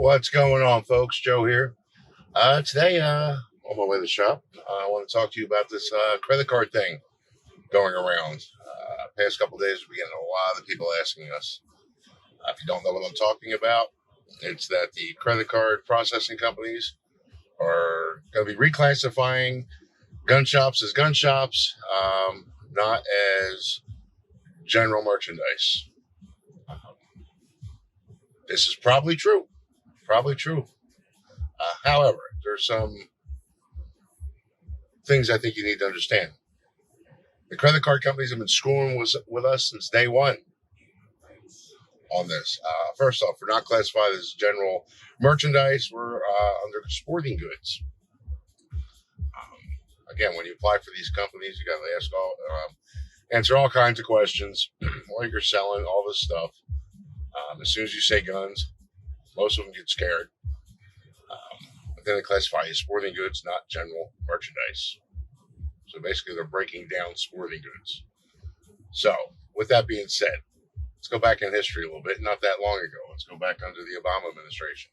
What's going on, folks? Joe here. Today, on my way to the shop, I want to talk to you about this credit card thing going around. Past couple of days, we're getting a lot of people asking us. If you don't know what I'm talking about, it's that the credit card processing companies are going to be reclassifying gun shops as gun shops, not as general merchandise. This is probably true. Probably true. However, there's some things I think you need to understand. The credit card companies have been screwing with us since day one on this. First off, we're not classified as general merchandise. We're under sporting goods. Again, when you apply for these companies, you got to answer all kinds of questions while you're selling all this stuff. As soon as you say guns, most of them get scared. But then they classify as sporting goods, not general merchandise. So basically, they're breaking down sporting goods. So, with that being said, let's go back in history a little bit. Not that long ago. Let's go back under the Obama administration.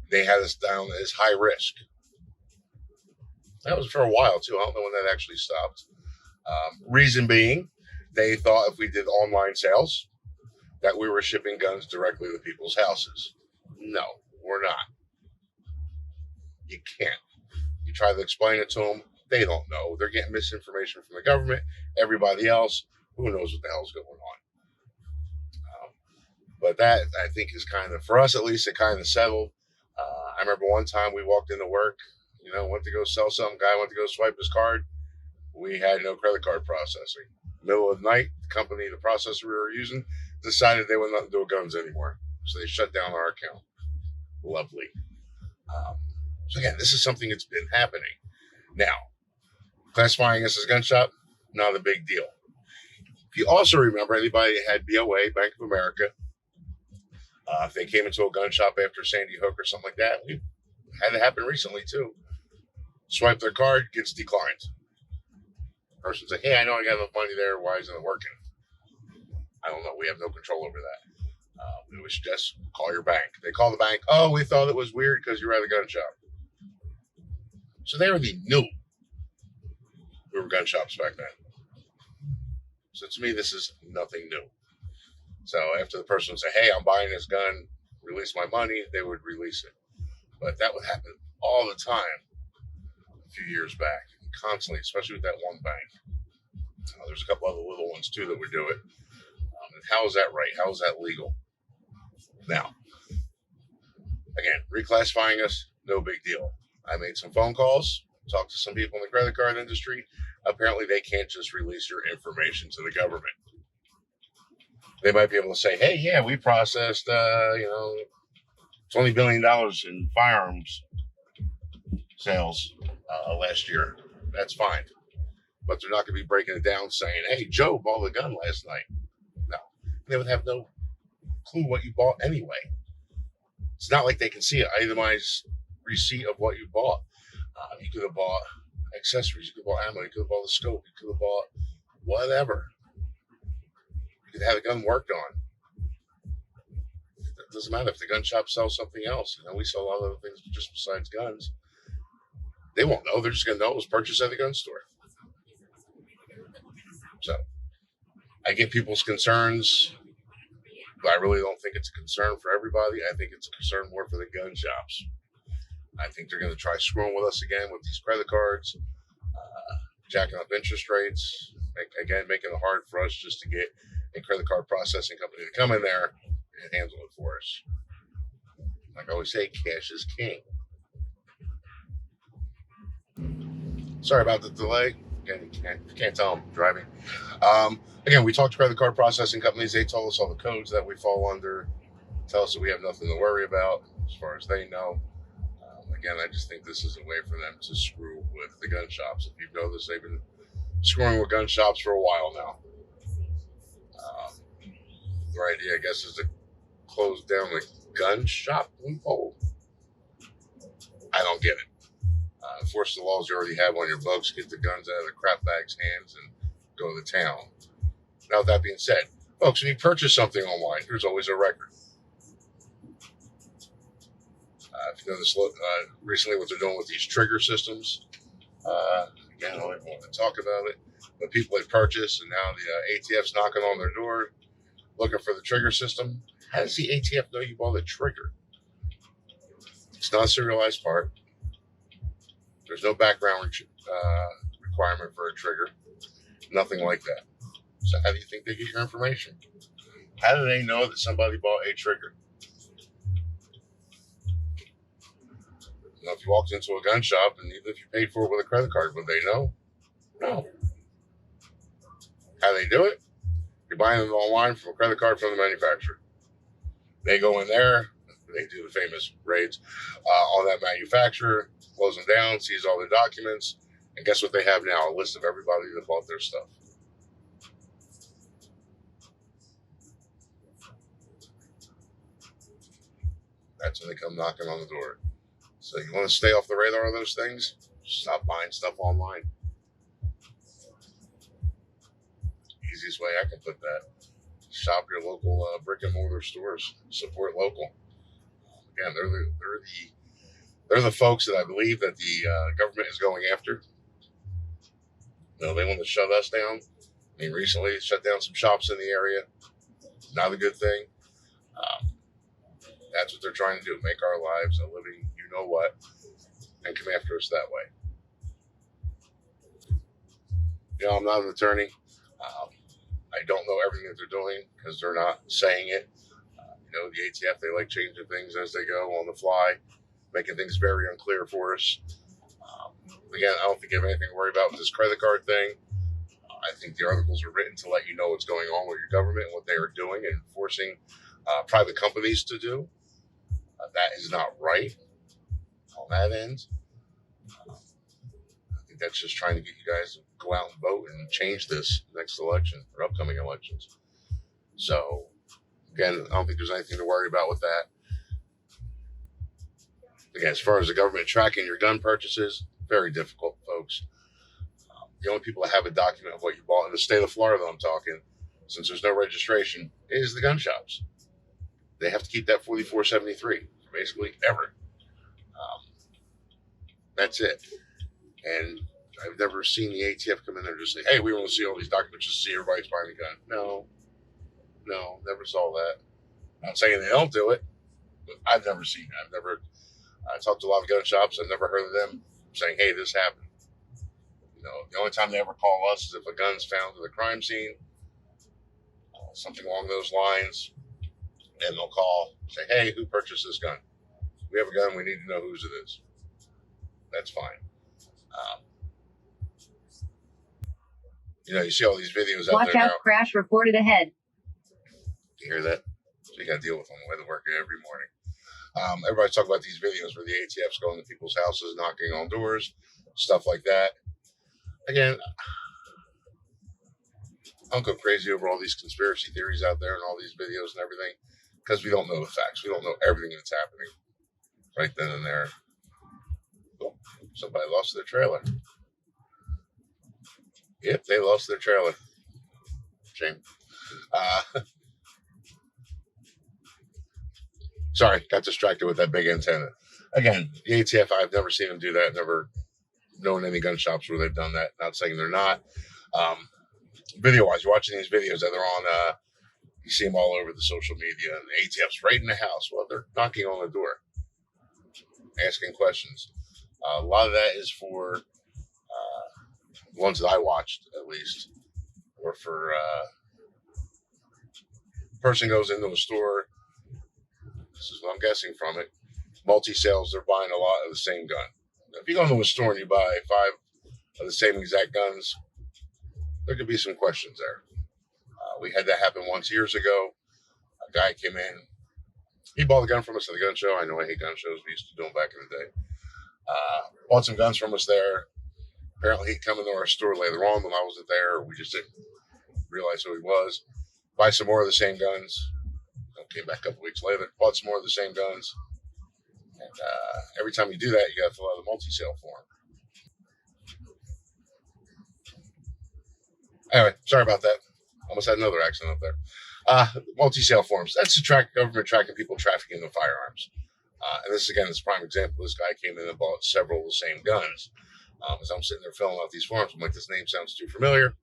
They had us down as high risk. That was for a while, too. I don't know when that actually stopped. Reason being, they thought if we did online sales, that we were shipping guns directly to people's houses. No, we're not. You can't. You try to explain it to them, they don't know. They're getting misinformation from the government. Everybody else, who knows what the hell's going on. But that, I think, is kind of, for us at least, it kind of settled. I remember one time we walked into work, went to go sell something. Guy went to go swipe his card. We had no credit card processing. Middle of the night, the company, the processor we were using, decided they wouldn't let them do guns anymore. So they shut down our account. Lovely. So again, this is something that's been happening. Now, classifying us as gun shop, not a big deal. If you also remember, anybody that had BOA, Bank of America, if they came into a gun shop after Sandy Hook or something like that, we had it happen recently too. Swipe their card, gets declined. Person's like, hey, I know I got enough money there. Why isn't it working? I don't know. We have no control over that. It was just call your bank. They call the bank. Oh, we thought it was weird because you were at a gun shop. So they already knew we were gun shops back then. So to me, this is nothing new. So after the person would say, hey, I'm buying this gun, release my money, they would release it. But that would happen all the time a few years back, constantly, especially with that one bank. There's a couple other little ones too that would do it. And how is that right? How is that legal? Now, again, reclassifying us, no big deal. I made some phone calls, talked to some people in the credit card industry. Apparently, they can't just release your information to the government. They might be able to say, hey, yeah, we processed, $20 billion in firearms sales last year. That's fine. But they're not going to be breaking it down saying, hey, Joe bought a gun last night. No. They would have no clue what you bought anyway. It's not like they can see an itemized receipt of what you bought. You could have bought accessories. You could have bought ammo. You could have bought a scope. You could have bought whatever. You could have a gun worked on. It doesn't matter if the gun shop sells something else. We sell a lot of other things just besides guns. They won't know. They're just going to know it was purchased at the gun store. So I get people's concerns, but I really don't think it's a concern for everybody. I think it's a concern more for the gun shops. I think they're going to try screwing with us again with these credit cards, jacking up interest rates, making it hard for us just to get a credit card processing company to come in there and handle it for us. Like I always say, cash is king. Sorry about the delay. Again, you can't tell I'm driving. Again, we talked to credit card processing companies. They told us all the codes that we fall under, tell us that we have nothing to worry about as far as they know. Again, I just think this is a way for them to screw with the gun shops. If you've noticed, they've been screwing with gun shops for a while now. Their idea, I guess, is to close down the gun shop loophole. I don't get it. Enforce the laws you already have on your books, get the guns out of the crap bag's hands, and go to town. Now, with that being said, folks, when you purchase something online, there's always a record. if you know this recently, what they're doing with these trigger systems. Again, I don't even want to talk about it, but people had purchased, and now the ATF's knocking on their door looking for the trigger system. How does the ATF know you bought a trigger? It's not a serialized part. There's no background requirement for a trigger. Nothing like that. So how do you think they get your information? How do they know that somebody bought a trigger? You know, if you walked into a gun shop and even if you paid for it with a credit card, would they know? No. How they do it? You're buying them online from a credit card from the manufacturer. They go in there, they do the famous raids on that manufacturer, close them down, seize all their documents, and guess what they have now? A list of everybody that bought their stuff. That's when they come knocking on the door. So you want to stay off the radar of those things? Stop buying stuff online. Easiest way I can put that. Shop your local brick and mortar stores. Support local. Again, they're the folks that I believe that the government is going after. You know, they want to shut us down. I mean, recently it shut down some shops in the area. Not a good thing. That's what they're trying to do. Make our lives a living, you know what, and come after us that way. You know, I'm not an attorney. I don't know everything that they're doing because they're not saying it. You know, the ATF, they like changing things as they go on the fly, making things very unclear for us. Again, I don't think you have anything to worry about with this credit card thing. I think the articles are written to let you know what's going on with your government and what they are doing and forcing private companies to do. That is not right on that end. I think that's just trying to get you guys to go out and vote and change this next election or upcoming elections. So, again, I don't think there's anything to worry about with that. Again, as far as the government tracking your gun purchases, very difficult, folks. The only people that have a document of what you bought in the state of Florida, I'm talking, since there's no registration, is the gun shops. They have to keep that 4473 for basically ever. That's it. And I've never seen the ATF come in there and just say, hey, we want to see all these documents just to see everybody's buying a gun. No, never saw that. Not saying they don't do it, but I've never seen it. I talked to a lot of gun shops. I've never heard of them saying, hey, this happened. You know, the only time they ever call us is if a gun's found at a crime scene, something along those lines, and they'll call, say, hey, who purchased this gun? We have a gun. We need to know whose it is. That's fine. You know, you see all these videos out Watch there out, now. crash reported ahead. You hear that? So you got to deal with them on the way to work every morning. Everybody's talking about these videos where the ATF's going to people's houses, knocking on doors, stuff like that. Again, I don't go crazy over all these conspiracy theories out there and all these videos and everything because we don't know the facts. We don't know everything that's happening right then and there. Oh, somebody lost their trailer. Yep, they lost their trailer. Shame. Sorry, got distracted with that big antenna. Again, the ATF, I've never seen them do that. Never known any gun shops where they've done that. Not saying they're not. Video-wise, you're watching these videos that they're on, you see them all over the social media, and the ATF's right in the house. Well, they're knocking on the door, asking questions. A lot of that is for the ones that I watched, at least, or for person goes into a store. This is what I'm guessing from it. Multi-sales, they're buying a lot of the same gun. If you go into a store and you buy 5 of the same exact guns, there could be some questions there. We had that happen once years ago. A guy came in. He bought a gun from us at the gun show. I know I hate gun shows. We used to do them back in the day. Bought some guns from us there. Apparently, he'd come into our store later on when I wasn't there. We just didn't realize who he was. Buy some more of the same guns. Came back a couple weeks later. Bought some more of the same guns. And every time you do that, you got to fill out a multi-sale form. Anyway, sorry about that. Almost had another accident up there. Multi-sale forms. That's the government tracking people trafficking the firearms. And this, again, is a prime example. This guy came in and bought several of the same guns. As I'm sitting there filling out these forms, I'm like, this name sounds too familiar.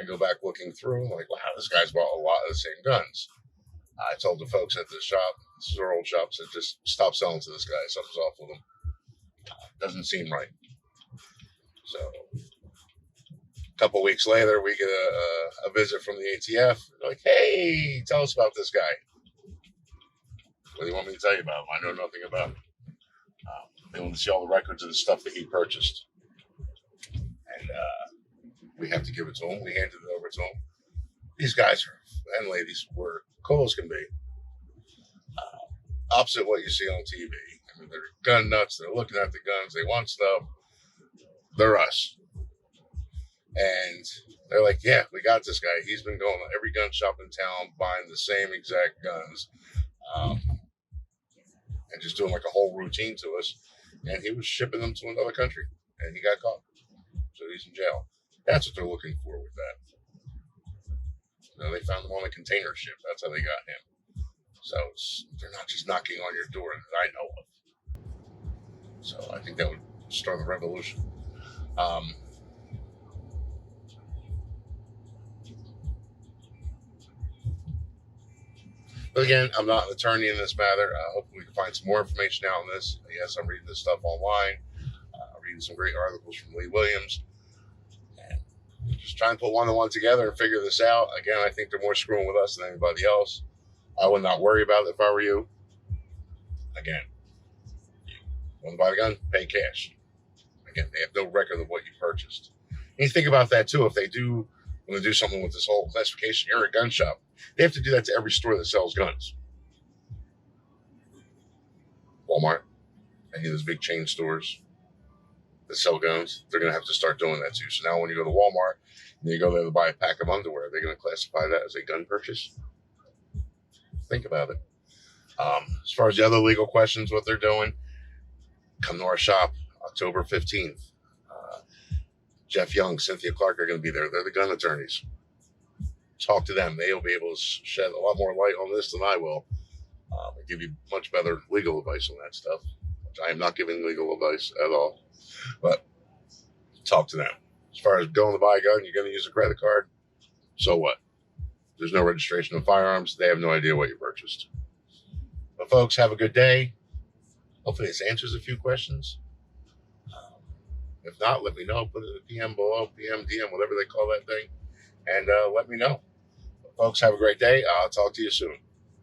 I go back looking through, I'm like, wow, this guy's bought a lot of the same guns. I told the folks at the shop, this is our old shop, said just stop selling to this guy. Something's off with him. Doesn't seem right. So a couple weeks later, we get a visit from the ATF. They're like, hey, tell us about this guy. What do you want me to tell you about him? I know nothing about him. They want to see all the records of the stuff that he purchased. And we have to give it to him. We handed it over to him. These guys and ladies were cool as can be. Opposite what you see on TV. I mean, they're gun nuts. They're looking at the guns. They want stuff. They're us. And they're like, yeah, we got this guy. He's been going to every gun shop in town buying the same exact guns. And just doing like a whole routine to us. And he was shipping them to another country. And he got caught. So he's in jail. That's what they're looking for with that. You know, they found him on a container ship. That's how they got him. So they're not just knocking on your door that I know of. So I think that would start a revolution. But again, I'm not an attorney in this matter. Hopefully we can find some more information out on this. Yes, I'm reading this stuff online. Reading some great articles from Lee Williams. And just trying to put one and one together and figure this out. Again, I think they're more screwing with us than anybody else. I would not worry about it if I were you. Again, you want to buy the gun? Pay cash. Again, they have no record of what you purchased. And you think about that too. If they do want to do something with this whole classification, you're a gun shop. They have to do that to every store that sells guns. Walmart, any of those big chain stores that sell guns, they're going to have to start doing that too. So now when you go to Walmart and you go there to buy a pack of underwear, they're going to classify that as a gun purchase. Think about it. As far as the other legal questions, what they're doing, come to our shop October 15th. Jeff Young, Cynthia Clark are going to be there. They're the gun attorneys. Talk to them. They'll be able to shed a lot more light on this than I will. And give you much better legal advice on that stuff. Which I am not giving legal advice at all. But talk to them. As far as going to buy a gun, you're going to use a credit card. So what? There's no registration of firearms. They have no idea what you purchased. But folks, have a good day. Hopefully this answers a few questions. If not, let me know. Put it in the PM below, PM, DM, whatever they call that thing. And let me know. But folks, have a great day. I'll talk to you soon.